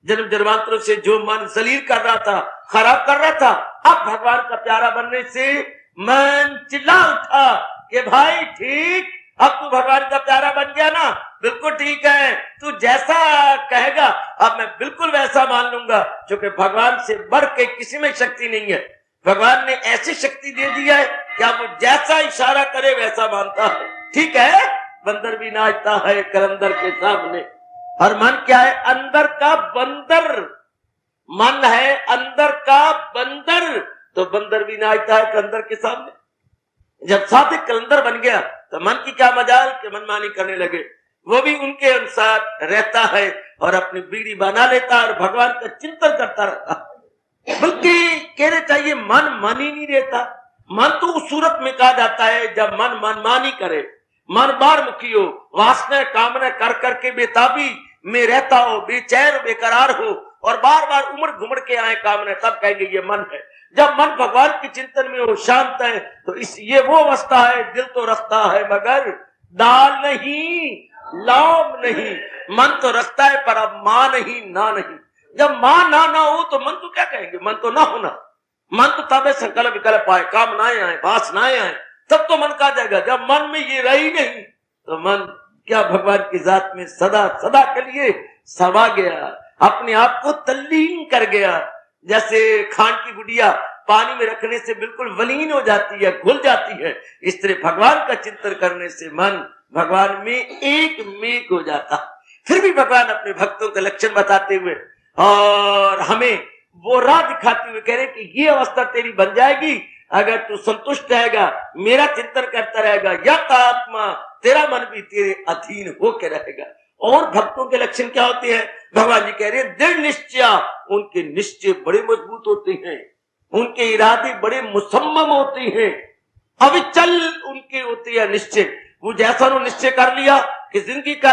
जन्म जन्मांतरों से जो मन जलील कर रहा था, खराब कर रहा था, अब भगवान का प्यारा बनने से मन चिल्ला उठा कि भाई ठीक, अब तू भगवान का प्यारा बन गया ना, बिल्कुल ठीक है, तू जैसा कहेगा अब मैं बिल्कुल वैसा मान लूंगा, क्योंकि भगवान से बढ़ के किसी में शक्ति नहीं है। भगवान ने ऐसी शक्ति दे दी है कि अब वो जैसा इशारा करे वैसा मानता है। ठीक है, बंदर भी नाचता है कलंदर के सामने। और मन क्या है? अंदर का बंदर। मन है अंदर का बंदर, तो बंदर भी नाचता है कलंदर के सामने। जब साधिक कलंदर बन गया तो मन की क्या मजाल कि मनमानी करने लगे, वो भी उनके अनुसार रहता है और अपनी बीड़ी बना लेता है और भगवान का चिंतन करता रहता है। बल्कि कहना चाहिए मन मन ही नहीं रहता। मन तो उस सूरत में कहा जाता है जब मन मनमानी करे, मन बार मुखी हो, वासना कामना कर करके बेताबी में रहता हो, बेचैन बेकरार हो और बार बार उमड़ घुमड़ के आए कामना, तब कहेंगे ये मन है। जब मन भगवान के चिंतन में हो, शांत है, तो ये वो अवस्था है, दिल तो रखता है मगर दाल नहीं, लाभ नहीं। मन तो रखता है पर अब मां नहीं, ना नहीं। जब मां ना हो तो मन तो क्या कहेंगे, मन तो ना होना। मन तो तब संकल्प विकल्प आए, कामनाएं आए, वासनाएं आए, तब तो मन का जाएगा। जब मन में ये रही नहीं तो मन क्या भगवान की जात में सदा सदा के लिए समा गया, अपने आप को तल्लीन कर गया। जैसे खांड की गुड़िया पानी में रखने से बिल्कुल वलीन हो जाती है, घुल जाती है, इस तरह भगवान का चिंतन करने से मन भगवान में एक मेक हो जाता। फिर भी भगवान अपने भक्तों के लक्षण बताते हुए और हमें वो राह दिखाते हुए कह रहे कि ये अवस्था तेरी बन जाएगी अगर तू संतुष्ट रहेगा, मेरा चिंतन करता रहेगा, यत आत्मा, तेरा मन भी तेरे अधीन होकर रहेगा। और भक्तों के लक्षण क्या होते हैं? भगवान जी कह रहे हैं दृढ़ निश्चय, उनके निश्चय बड़े मजबूत होते हैं, उनके इरादे बड़े मुसम्मम होते हैं, अविचल उनके होते हैं निश्चय। वो जैसा उन्होंने निश्चय कर लिया कि जिंदगी का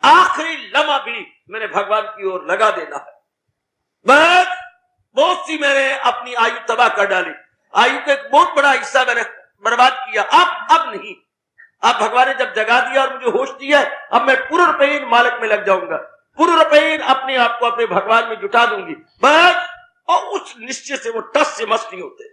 आखिरी लम्हा भी मैंने भगवान की ओर लगा देना है, बस बहुत सी मैंने अपनी आयु तबाह कर डाली, आयु का एक बहुत बड़ा हिस्सा मैंने बर्बाद किया, अब नहीं। अब भगवान ने जब जगा दिया और मुझे होश दिया, अब मैं पूर्ण रूपेण मालिक में लग जाऊंगा, पूर्ण रूपेण अपने आप को अपने भगवान में जुटा दूंगी, बस। और उस निश्चय से वो टस से मस नहीं होते।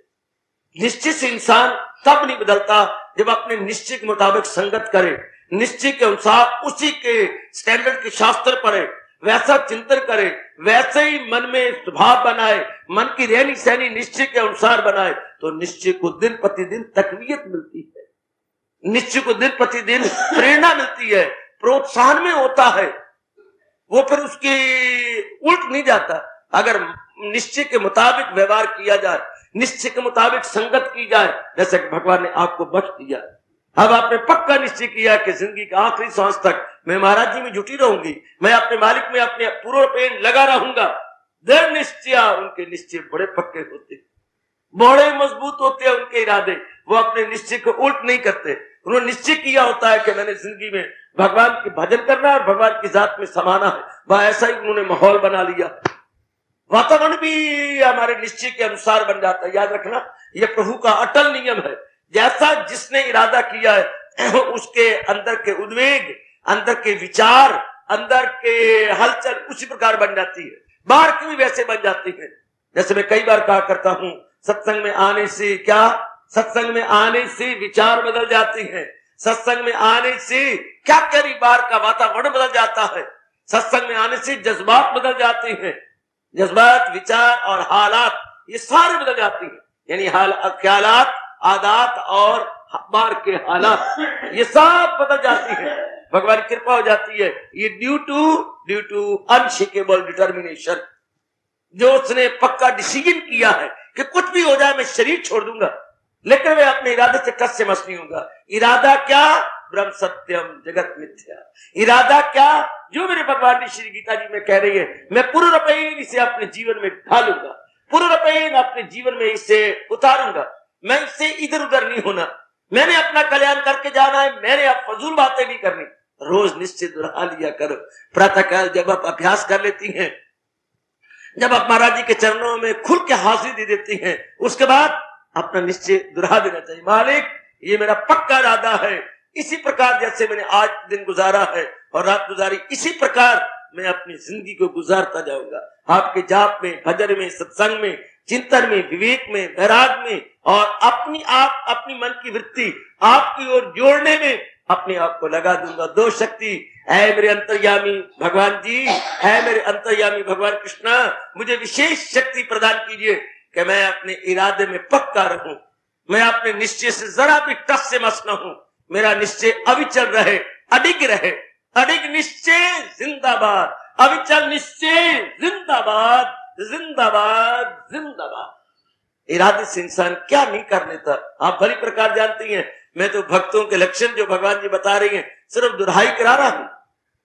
निश्चय से इंसान तब नहीं बदलता जब अपने निश्चय के मुताबिक संगत करे, निश्चय के अनुसार उसी के स्टैंडर्ड के शास्त्र पढ़े, वैसा चिंतन करे, वैसे ही मन में स्वभाव बनाए, मन की रहनी सहनी निश्चय के अनुसार बनाए, तो निश्चय को दिन प्रतिदिन तकवीयत मिलती है, निश्चय को दिन प्रतिदिन प्रेरणा मिलती है, प्रोत्साहन में होता है, वो फिर उसके उल्ट नहीं जाता। अगर निश्चय के मुताबिक व्यवहार किया जाए, निश्चय के मुताबिक संगत की जाए, जैसे कि भगवान ने आपको बख्श दिया, अब आपने पक्का निश्चय किया कि जिंदगी के आखिरी सांस तक मैं महाराज जी में जुटी रहूंगी, मैं अपने मालिक में अपने पूर्ण पेन लगा रहूंगा। दृढ़ निश्चय, उनके निश्चय बड़े पक्के होते, बड़े मजबूत होते हैं उनके इरादे, वो अपने निश्चय को उल्ट नहीं करते। उन्होंने निश्चय किया होता है कि मैंने जिंदगी में भगवान की भजन करना है और भगवान की जात में समाना है, वह ऐसा ही उन्होंने माहौल बना लिया। वातावरण भी हमारे निश्चय के अनुसार बन जाता है। याद रखना, यह प्रभु का अटल नियम है, जैसा जिसने इरादा किया है उसके अंदर के उद्वेग, अंदर के विचार, अंदर के हलचल उसी प्रकार बन जाती है, बाहर की भी वैसे बन जाती है। जैसे मैं कई बार कहा करता हूं, सत्संग में आने से क्या, सत्संग में आने से विचार बदल जाते हैं, सत्संग में आने से क्या करी बाहर का वातावरण बदल जाता है, सत्संग में आने से जज्बात बदल जाते हैं, जज्बात, विचार और हालात ये सारे बदल जाती हैं। यानी ख्यालात, आदात और बाहर के हालात ये सब बदल जाती है, भगवान की कृपा हो जाती है। ये ड्यू टू अनशेकेबल डिटर्मिनेशन, जो उसने पक्का डिसीजन किया है कि कुछ भी हो जाए मैं शरीर छोड़ दूंगा, लेकिन मैं अपने इरादे से टस से मस नहीं होगा। इरादा क्या, ब्रह्म सत्यम जगत मिथ्या। इरादा क्या, जो मेरे भगवान ने श्री गीता जी में कह रही है, मैं पूर्ण रूपेण इसे अपने जीवन में ढालूंगा, पूर्ण रूपेण अपने जीवन में इसे उतारूंगा, मैं इससे इधर उधर नहीं होना, मैंने अपना कल्याण करके जाना है, मैंने अब फजूल बातें नहीं करनी। रोज निश्चय दोहरा लिया करो। प्रातःकाल जब आप अभ्यास कर लेती हैं, जब आप महाराज जी के चरणों में खुल के हाजिरी दे देती हैं, उसके बाद अपना निश्चय दोहरा देना चाहिए, मालिक ये मेरा पक्का इरादा है, इसी प्रकार जैसे मैंने आज दिन गुजारा है और रात गुजारी, इसी प्रकार मैं अपनी जिंदगी को गुजारता जाऊंगा। आपके जाप में, भजन में, सत्संग में, चिंतन में, विवेक में, वैराग में और अपनी मन की वृत्ति आपकी ओर जोड़ने में अपने आप को लगा दूंगा। दो शक्ति, ऐ मेरे अंतर्यामी भगवान जी, ऐ मेरे अंतर्यामी भगवान कृष्णा, मुझे विशेष शक्ति प्रदान कीजिए कि मैं अपने इरादे में पक्का रहूं, मैं अपने निश्चय से जरा भी टस से मस न हूं, मेरा निश्चय अविचल रहे, अडिग रहे। अडिग निश्चय जिंदाबाद, अविचल निश्चय जिंदाबाद, जिंदाबाद, जिंदाबाद। इरादे से इंसान क्या नहीं कर लेता, आप भली प्रकार जानती हैं। मैं तो भक्तों के लक्षण जो भगवान जी बता रही हैं सिर्फ दुहाई करा रहा हूं,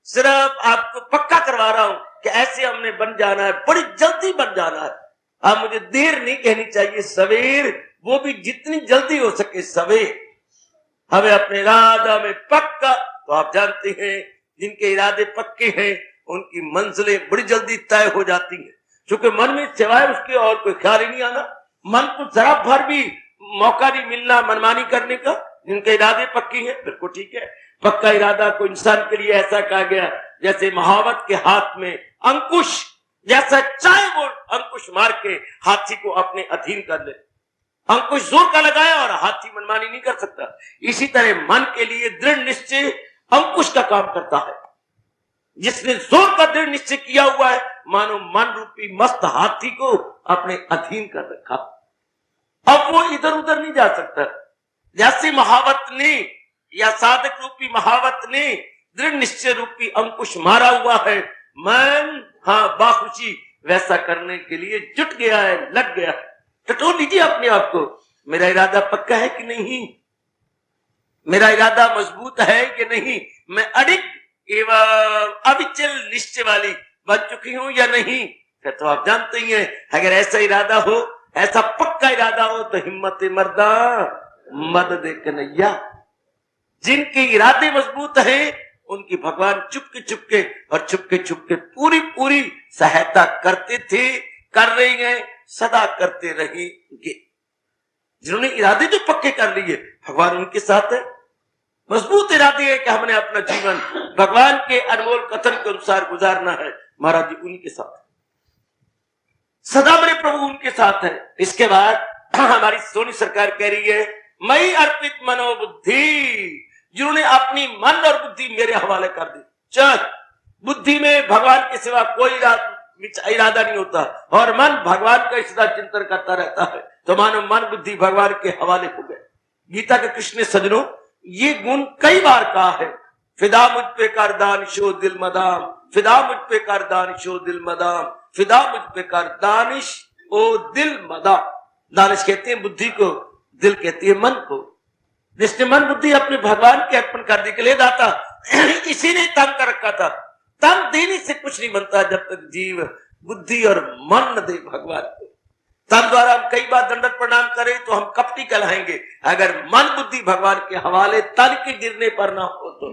सिर्फ आपको पक्का करवा रहा हूं कि ऐसे हमने बन जाना है, बड़ी जल्दी बन जाना है। आप मुझे देर नहीं कहनी चाहिए, सवेर, वो भी जितनी जल्दी हो सके सवेर। हमें अपने इरादा में पक्का, तो आप जानते हैं जिनके इरादे पक्के हैं उनकी मंजिलें बड़ी जल्दी तय हो जाती हैं, क्योंकि मन में सिवाय उसके और कोई ख्याल ही नहीं आना, मन को जरा भर भी मौका नहीं मिलना मनमानी करने का। जिनके इरादे पक्के हैं बिल्कुल ठीक है। पक्का इरादा को इंसान के लिए ऐसा कहा गया जैसे महावत के हाथ में अंकुश, जैसा चाहे वो अंकुश मार के हाथी को अपने अधीन कर ले। अंकुश जोर का लगाया और हाथी मनमानी नहीं कर सकता। इसी तरह मन के लिए दृढ़ निश्चय अंकुश का काम करता है। जिसने जोर का दृढ़ निश्चय किया हुआ है, मानो मन रूपी मस्त हाथी को अपने अधीन कर रखा, अब वो इधर उधर नहीं जा सकता। जैसे महावत ने या साधक रूपी महावत ने दृढ़ निश्चय रूपी अंकुश मारा हुआ है, मन बाखुशी वैसा करने के लिए जुट गया है, लग गया है। टटोल लीजिए अपने आप को, मेरा इरादा पक्का है कि नहीं, मेरा इरादा मजबूत है कि नहीं, मैं अडिग एवं अविचल निश्चय वाली बन चुकी हूं या नहीं? फिर तो आप जानते ही हैं, अगर ऐसा इरादा हो, ऐसा पक्का इरादा हो, तो हिम्मत मर्दा मदद कन्हैया। जिनके इरादे मजबूत हैं उनकी भगवान चुपके चुपके और चुपके चुपके पूरी पूरी सहायता करते थे, कर रही हैं, सदा करते रहेंगे। जिन्होंने इरादे जो पक्के कर लिए, भगवान उनके साथ है। मजबूत इरादे है कि हमने अपना जीवन भगवान के अनमोल कथन के अनुसार गुजारना है, महाराज जी उनके साथ सदा मेरे प्रभु उनके साथ है। इसके बाद हमारी सोनी सरकार कह रही है, मई अर्पित मनोबुद्धि, जिन्होंने अपनी मन और बुद्धि मेरे हवाले कर दी। चल, बुद्धि में भगवान के सिवा कोई इरादा नहीं होता और मन भगवान का सदा चिंतन करता रहता है, तो मानो मन बुद्धि भगवान के हवाले हो गए। गीता के कृष्ण ने सजनों ये गुण कई बार कहा है, फिदा मुझ पे कर दानिशो दिल मदाम, फिदा मुझ पे कर दानिशो दिल मदाम, फिदा मुझ पे कर दानिश ओ दिल मदाम। दानिश कहते हैं बुद्धि को, दिल कहती है मन को। जिसने मन बुद्धि अपने भगवान के अर्पण करने के लिए दाता, इसी ने तन कर रखा था। तन देने से कुछ नहीं बनता जब तक जीव बुद्धि और मन न दे भगवान को। तन द्वारा हम कई बार दंडवत प्रणाम करें तो हम कपटी कहलाएंगे, अगर मन बुद्धि भगवान के हवाले तन के गिरने पर ना हो तो।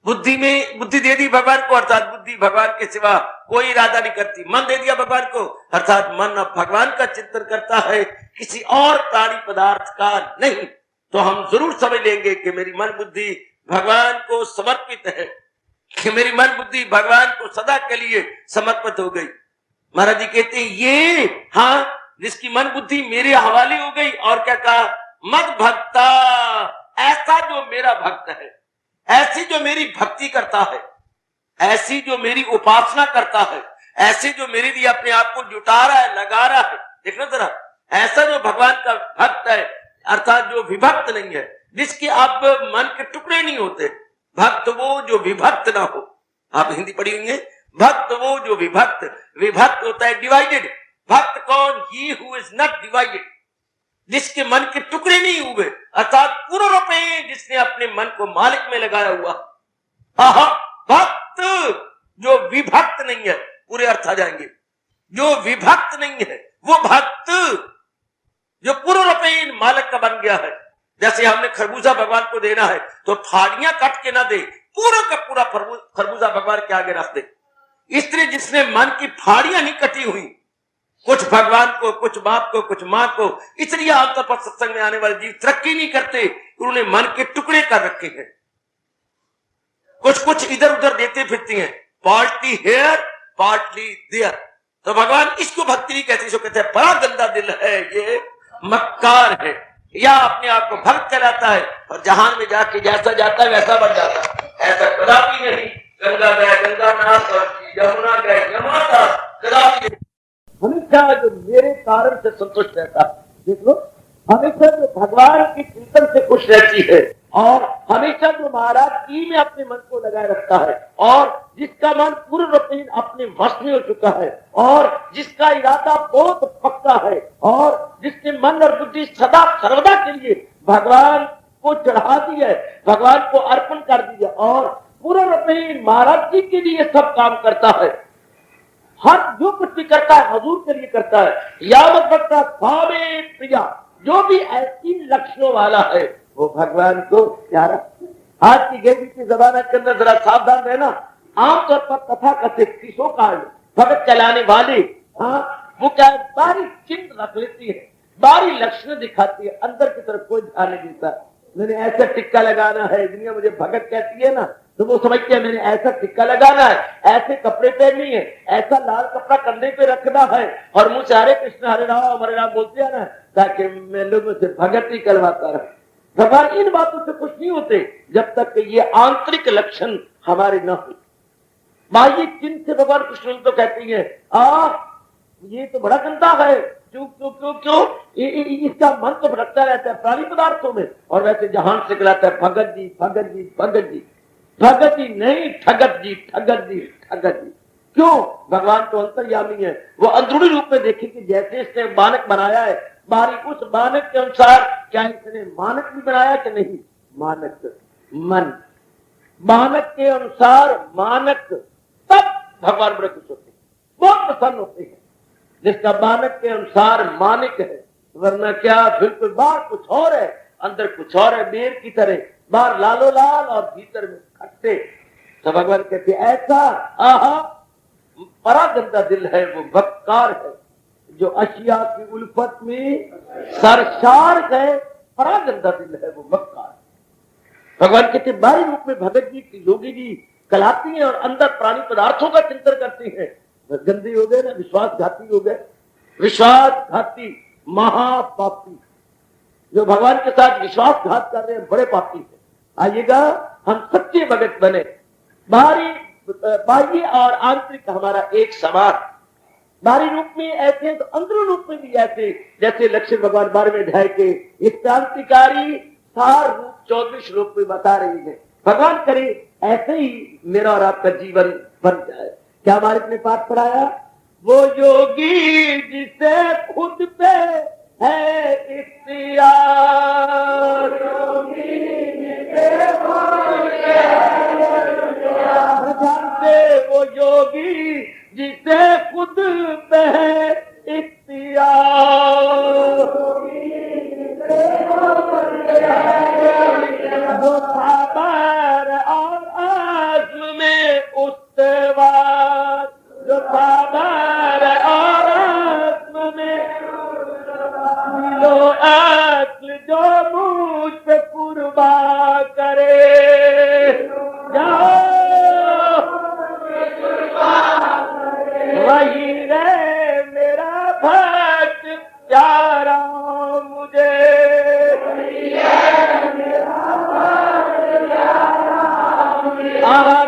बुद्धि में बुद्धि दे दी भगवान को, अर्थात बुद्धि भगवान के सिवा कोई इरादा नहीं करती। मन दे दिया भगवान को, अर्थात मन अब भगवान का चिंतन करता है, किसी और प्राणी पदार्थ का नहीं। तो हम जरूर समझ लेंगे कि मेरी मन बुद्धि भगवान को समर्पित है, कि मेरी मन बुद्धि भगवान को सदा के लिए समर्पित हो गई। महाराज जी कहते हैं ये, हाँ, जिसकी मन बुद्धि मेरे हवाले हो गई। और क्या कहा, मद भक्ता, ऐसा जो मेरा भक्त है, ऐसी जो मेरी भक्ति करता है, ऐसी जो मेरी उपासना करता है, ऐसे जो मेरे लिए अपने आप को जुटा रहा है, लगा रहा है। देखना जरा, ऐसा जो भगवान का भक्त है, अर्थात जो विभक्त नहीं है, जिसके आप मन के टुकड़े नहीं होते। भक्त वो जो विभक्त ना हो। आप हिंदी पढ़ी हुई है, भक्त वो जो विभक्त, विभक्त होता है डिवाइडेड। भक्त कौन, he who is not divided, जिसके मन के टुकड़े नहीं हुए, अर्थात पूर्ण रूप में जिसने अपने मन को मालिक में लगाया हुआ। भक्त जो विभक्त नहीं है, पूरे अर्थ आ जाएंगे। जो विभक्त नहीं है वो भक्त जो पूर्ण रूप में मालिक का बन गया है। जैसे हमने खरबूजा भगवान को देना है तो फाड़ियां कट के ना दे, पूरा का पूरा खरबूजा भगवान के आगे रख दे। इसलिए जिसने मन की फाड़ियां नहीं कटी हुई, कुछ भगवान को, कुछ बाप को, कुछ मां को, इसलिए आमतौर पर सत्संग में आने वाले जीव तरक्की नहीं करते, उन्होंने मन के टुकड़े कर रखे हैं। कुछ कुछ इधर उधर देते फिरती हैं, पार्टली हेयर पार्टली देयर। तो भगवान इसको भक्ति नहीं कहते, इसको कहते हैं बड़ा गंदा दिल है, ये मक्कार है, या अपने आप को भक्त कहलाता है और जहान में जाके जैसा जाता है वैसा बन जाता है। ऐसा कदापि नहीं। गंगा गए गंगा नाथ और यमुना गए यमुना नाथ, कदापि नहीं। हमेशा जो मेरे कारण से संतुष्ट रहता है, देख लो, हमेशा जो भगवान के चिंतन से खुश रहती है और हमेशा जो महाराज की में अपने मन को लगाए रखता है और जिसका मन पूर्ण रूप से अपने वश में हो चुका है और जिसका इरादा बहुत पक्का है और जिसने मन और बुद्धि सदा सर्वदा के लिए भगवान को चढ़ा दी है, भगवान को अर्पण कर दिया और पूर्ण रूप से महाराज जी के लिए सब काम करता है। हर जो कुछ भी करता है हजूर के लिए करता है। यावत भक्ता भावे प्रिया, जो भी ऐसी लक्षणों वाला है वो भगवान को प्यारा। आज की गेंदी की जमाना के अंदर जरा सावधान रहना। आमतौर पर तथा कथित किसों का भगत चलाने वाले, हाँ, वो क्या बारी चिन्ह रख लेती है, बारी लक्षण दिखाती है, अंदर की तरफ कोई ध्यान नहीं देता। मैंने ऐसा टिक्का लगाना है, दुनिया मुझे भगत कहती है ना, तो वो समझते हैं मैंने ऐसा टिक्का लगाना है, ऐसे कपड़े पहननी है, ऐसा लाल कपड़ा कंधे पे रखना है और मुझे हरे कृष्ण हरे राम बोलते हैं ना, ताकि मैं लोगों से भगत ही करवाता रहा। भगवान इन बातों से खुश नहीं होते जब तक ये आंतरिक लक्षण हमारे न हो। बाह्य चिन्ह से भगवान कृष्ण तो कहते हैं ये तो बड़ा गंदा है, क्यों क्यों क्यों क्यों, इसका मन तो भटकता रहता है प्राणी पदार्थों में और वैसे जहान से कहलाता है भगत जी भगत जी भगत जी। भगत जी नहीं, ठगत जी ठगत जी ठगत जी। क्यों? भगवान तो अंतर्यामी है, वो अंदरूनी रूप में देखे कि जैसे इसने मानक बनाया है, बारी उस मानक के अनुसार क्या इसने मानक भी बनाया कि नहीं? मानक मन, मानक के अनुसार मानक, तब भगवान बड़े खुश होते हैं, बहुत प्रसन्न होते हैं। जिसका मानक के अनुसार मानिक है, वरना क्या बिल्कुल बाहर कुछ और है अंदर कुछ और है, बेर की तरह बाहर लालो लाल और भीतर में खट्टे। तो भगवान कहते ऐसा आहा बड़ा गंदा दिल है वो मक्कार है, जो अशिया की उल्फत में सरशार है, बड़ा गंदा दिल है वो मक्कार। भगवान कहते बाहरी रूप में भगत जी की योगी जी कलाती हैं और अंदर प्राणी पदार्थों का चिंतन करती हैं। गंदे हो गए ना, विश्वासघाती हो गए, विश्वासघाती महापापी। जो भगवान के साथ विश्वासघात कर रहे हैं बड़े पापी हैं। आइएगा हम सच्चे भगत बने, बाह्य और आंतरिक हमारा एक समान। बाहरी रूप में ऐसे हैं तो अंदर रूप में भी ऐसे, जैसे लक्ष्मण भगवान 12वें अध्याय के एक क्रांतिकारी सार रूप 24 रूप में बता रही है। भगवान करे ऐसे ही मेरा और आपका जीवन बन जाए। क्या हमारे ने पाठ पढ़ाया? वो योगी जिसे खुद पे है इख्तियार, जानते वो योगी जिसे खुद पे है इख्तियार, जो खबर और आज़्म में उस्तवार, जो खबर और आज़्म में लो अक्ल जो मुझ पे कुर्बा करे, जाओ वही रे मेरा भक्त प्यारा मुझे, आहा